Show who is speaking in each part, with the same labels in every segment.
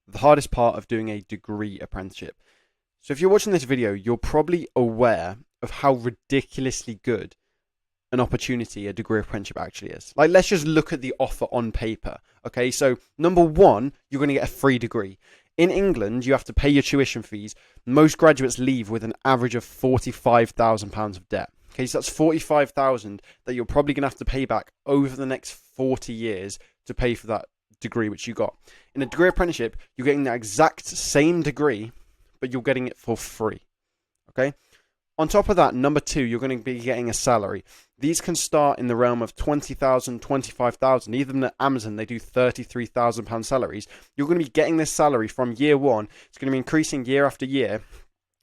Speaker 1: the hardest part of doing a degree apprenticeship. So if you're watching this video, you're probably aware of how ridiculously good an opportunity a degree apprenticeship actually is. Like, let's just look at the offer on paper. Okay, so number one, you're going to get a free degree. In England, you have to pay your tuition fees. Most graduates leave with an average of £45,000 of debt. Okay, so that's 45,000 that you're probably going to have to pay back over the next 40 years to pay for that degree which you got. In a degree apprenticeship, you're getting the exact same degree, but you're getting it for free. Okay? On top of that, number two, you're going to be getting a salary. These can start in the realm of 20,000, 25,000. Even at Amazon, they do £33,000 salaries. You're going to be getting this salary from year one. It's going to be increasing year after year.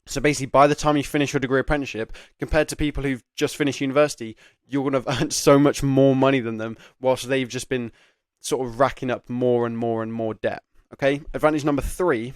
Speaker 1: So basically, by the time you finish your degree apprenticeship, compared to people who've just finished university, you're going to have earned so much more money than them, whilst they've just been sort of racking up more and more and more debt. Okay? Advantage number three,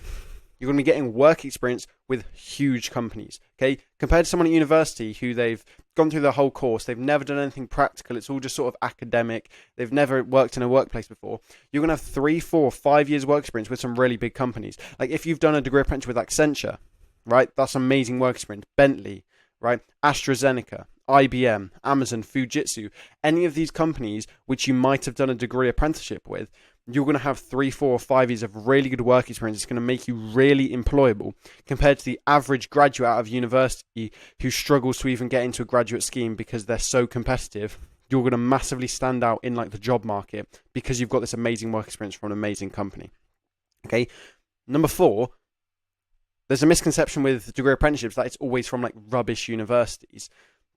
Speaker 1: you're going to be getting work experience with huge companies, okay? Compared to someone at university who they've gone through the whole course, they've never done anything practical, it's all just sort of academic, they've never worked in a workplace before, you're going to have 3, 4, 5 years work experience with some really big companies. Like if you've done a degree apprenticeship with Accenture, right? That's amazing work experience. Bentley, right? AstraZeneca, IBM, Amazon, Fujitsu, any of these companies which you might have done a degree apprenticeship with, you're going to have 3, 4, 5 years of really good work experience. It's going to make you really employable compared to the average graduate out of university who struggles to even get into a graduate scheme because they're so competitive. You're going to massively stand out in like the job market because you've got this amazing work experience from an amazing company. Okay. Number four, there's a misconception with degree apprenticeships that it's always from like rubbish universities.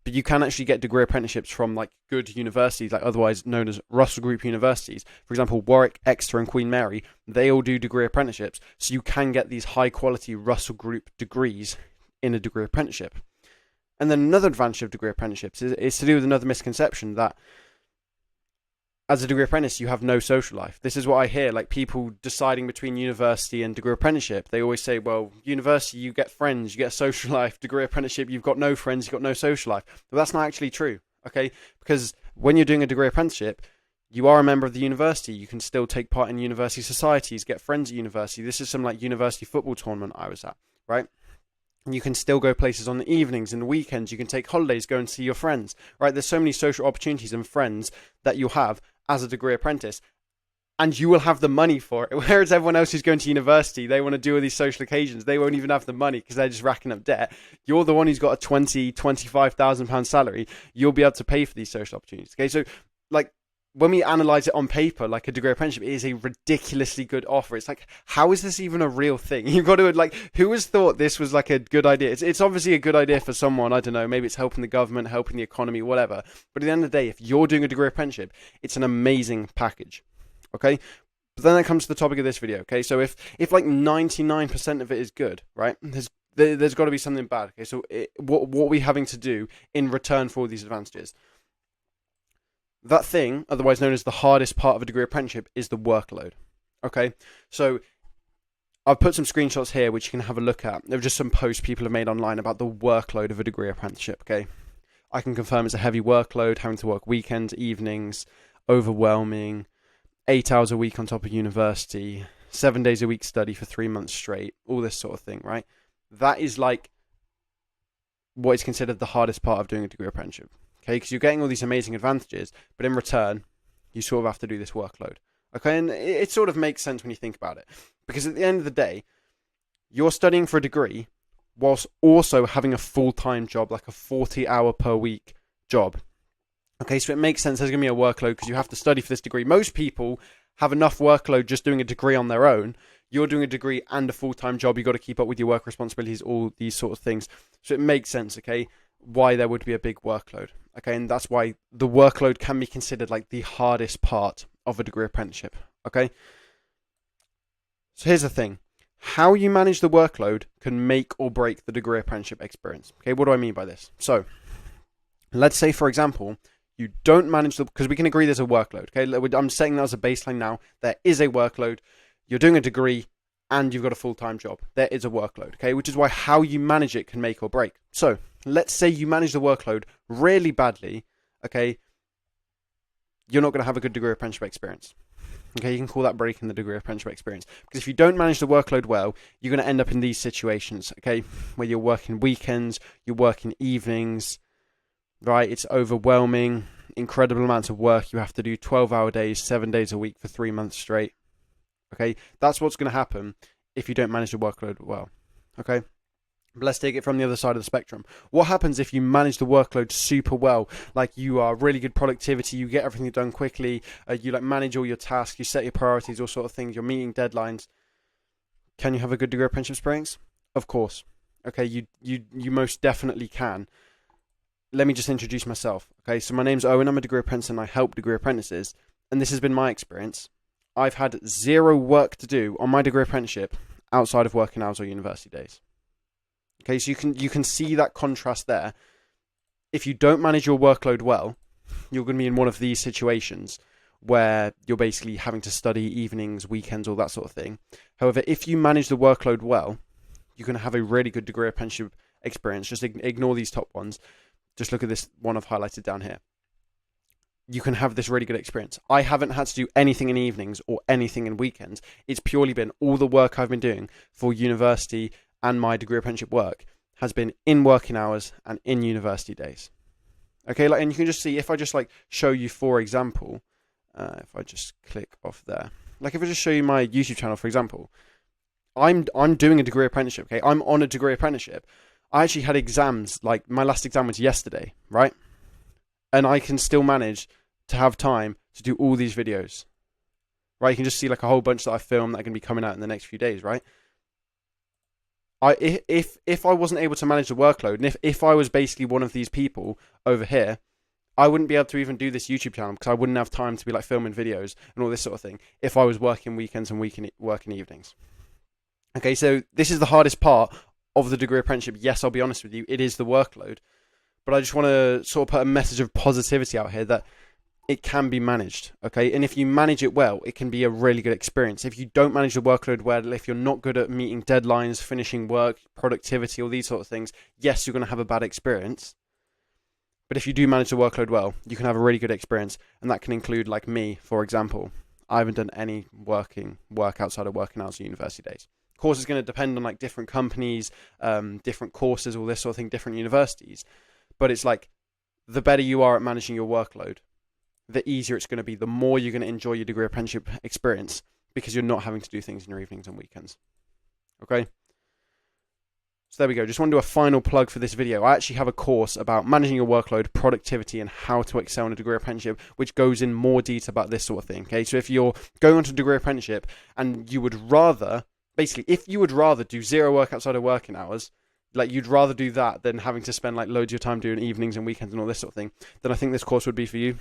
Speaker 1: But you can actually get degree apprenticeships from like good universities, like otherwise known as Russell Group universities. For example, Warwick, Exeter, and Queen Mary, they all do degree apprenticeships. So you can get these high quality Russell Group degrees in a degree apprenticeship. And then another advantage of degree apprenticeships is to do with another misconception that as a degree apprentice, you have no social life. This is what I hear, like people deciding between university and degree apprenticeship. They always say, well, university, you get friends, you get a social life. Degree apprenticeship, you've got no friends, you've got no social life. But that's not actually true, okay? Because when you're doing a degree apprenticeship, you are a member of the university. You can still take part in university societies, get friends at university. This is some like university football tournament I was at, right? And you can still go places on the evenings and the weekends. You can take holidays, go and see your friends, right? There's so many social opportunities and friends that you'll have as a degree apprentice, and you will have the money for it. Whereas everyone else who's going to university, they want to do all these social occasions. They won't even have the money because they're just racking up debt. You're the one who's got a £25,000 salary. You'll be able to pay for these social opportunities. Okay, so like when we analyze it on paper, like a degree apprenticeship is a ridiculously good offer. It's like, how is this even a real thing? You've got to like, who has thought this was like a good idea? It's obviously a good idea for someone. I don't know. Maybe it's helping the government, helping the economy, whatever. But at the end of the day, if you're doing a degree apprenticeship, it's an amazing package. Okay. But then that comes to the topic of this video. Okay. So if like 99% of it is good, right? There's got to be something bad. Okay. So what are we having to do in return for all these advantages? That thing, otherwise known as the hardest part of a degree apprenticeship, is the workload. Okay, so I've put some screenshots here which you can have a look at. They're just some posts people have made online about the workload of a degree apprenticeship. Okay, I can confirm it's a heavy workload, having to work weekends, evenings, overwhelming, 8 hours a week on top of university, 7 days a week study for 3 months straight, all this sort of thing, right? That is like what is considered the hardest part of doing a degree apprenticeship. Okay, because you're getting all these amazing advantages, but in return, you sort of have to do this workload. Okay, and it sort of makes sense when you think about it. Because at the end of the day, you're studying for a degree whilst also having a full-time job, like a 40-hour per week job. Okay, so it makes sense there's going to be a workload because you have to study for this degree. Most people have enough workload just doing a degree on their own. You're doing a degree and a full-time job. You've got to keep up with your work responsibilities, all these sort of things. So it makes sense, okay, why there would be a big workload. Okay, and that's why the workload can be considered like the hardest part of a degree apprenticeship. Okay, so here's the thing. How you manage the workload can make or break the degree apprenticeship experience. Okay, what do I mean by this? So let's say, for example, you don't manage the, because we can agree there's a workload. Okay, I'm setting that as a baseline now. There is a workload. You're doing a degree and you've got a full-time job. There is a workload. Okay, which is why how you manage it can make or break. So let's say you manage the workload really badly. Okay, you're not going to have a good degree apprenticeship experience. Okay, you can call that breaking the degree apprenticeship experience. Because if you don't manage the workload well, you're going to end up in these situations, okay, where you're working weekends, you're working evenings, right? It's overwhelming, incredible amounts of work. You have to do 12-hour days, 7 days a week for 3 months straight. Okay, that's what's going to happen if you don't manage the workload well. Okay, but let's take it from the other side of the spectrum. What happens if you manage the workload super well? Like, you are really good productivity, you get everything done quickly, you like manage all your tasks, you set your priorities, all sort of things, you're meeting deadlines. Can you have a good degree apprenticeship experience? Of course. Okay, you most definitely can. Let me just introduce myself. Okay, so my name's Owen, I'm a degree apprentice and I help degree apprentices, and this has been my experience. I've had zero work to do on my degree apprenticeship outside of working hours or university days. Okay, so you can see that contrast there. If you don't manage your workload well, you're going to be in one of these situations where you're basically having to study evenings, weekends, all that sort of thing. However, if you manage the workload well, you're going to have a really good degree apprenticeship experience. Just ignore these top ones. Just look at this one I've highlighted down here. You can have this really good experience. I haven't had to do anything in evenings or anything in weekends. It's purely been all the work I've been doing for university and my degree apprenticeship work has been in working hours and in university days. Okay, like, and you can just see, if I just like show you, for example, if I just click off there, like if I just show you my YouTube channel, for example, I'm doing a degree apprenticeship. Okay, I'm on a degree apprenticeship. I actually had exams, like my last exam was yesterday, right? And I can still manage to have time to do all these videos, right? You can just see like a whole bunch that I filmed that are going to be coming out in the next few days, right? If I wasn't able to manage the workload, and if I was basically one of these people over here, I wouldn't be able to even do this YouTube channel because I wouldn't have time to be like filming videos and all this sort of thing if I was working weekends and working evenings. Okay, so this is the hardest part of the degree apprenticeship. Yes, I'll be honest with you, it is the workload. But I just want to sort of put a message of positivity out here that it can be managed, okay? And if you manage it well, it can be a really good experience. If you don't manage the workload well, if you're not good at meeting deadlines, finishing work, productivity, all these sort of things, yes, you're going to have a bad experience. But if you do manage the workload well, you can have a really good experience. And that can include, like me, for example. I haven't done any work outside of working hours or university days. Of course, it's going to depend on like different companies, different courses, all this sort of thing, different universities. But it's like, the better you are at managing your workload, the easier it's going to be, the more you're going to enjoy your degree apprenticeship experience because you're not having to do things in your evenings and weekends. Okay? So there we go. Just want to do a final plug for this video. I actually have a course about managing your workload, productivity, and how to excel in a degree apprenticeship, which goes in more detail about this sort of thing. Okay? So if you're going on to a degree apprenticeship and you would rather, basically, if you would rather do zero work outside of working hours, like you'd rather do that than having to spend like loads of your time doing evenings and weekends and all this sort of thing, then I think this course would be for you.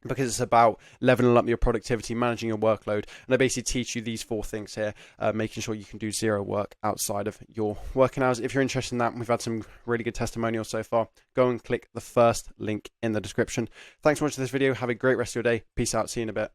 Speaker 1: Because it's about leveling up your productivity, managing your workload. And I basically teach you these 4 things here, making sure you can do zero work outside of your working hours. If you're interested in that, we've had some really good testimonials so far. Go and click the first link in the description. Thanks for watching this video. Have a great rest of your day. Peace out. See you in a bit.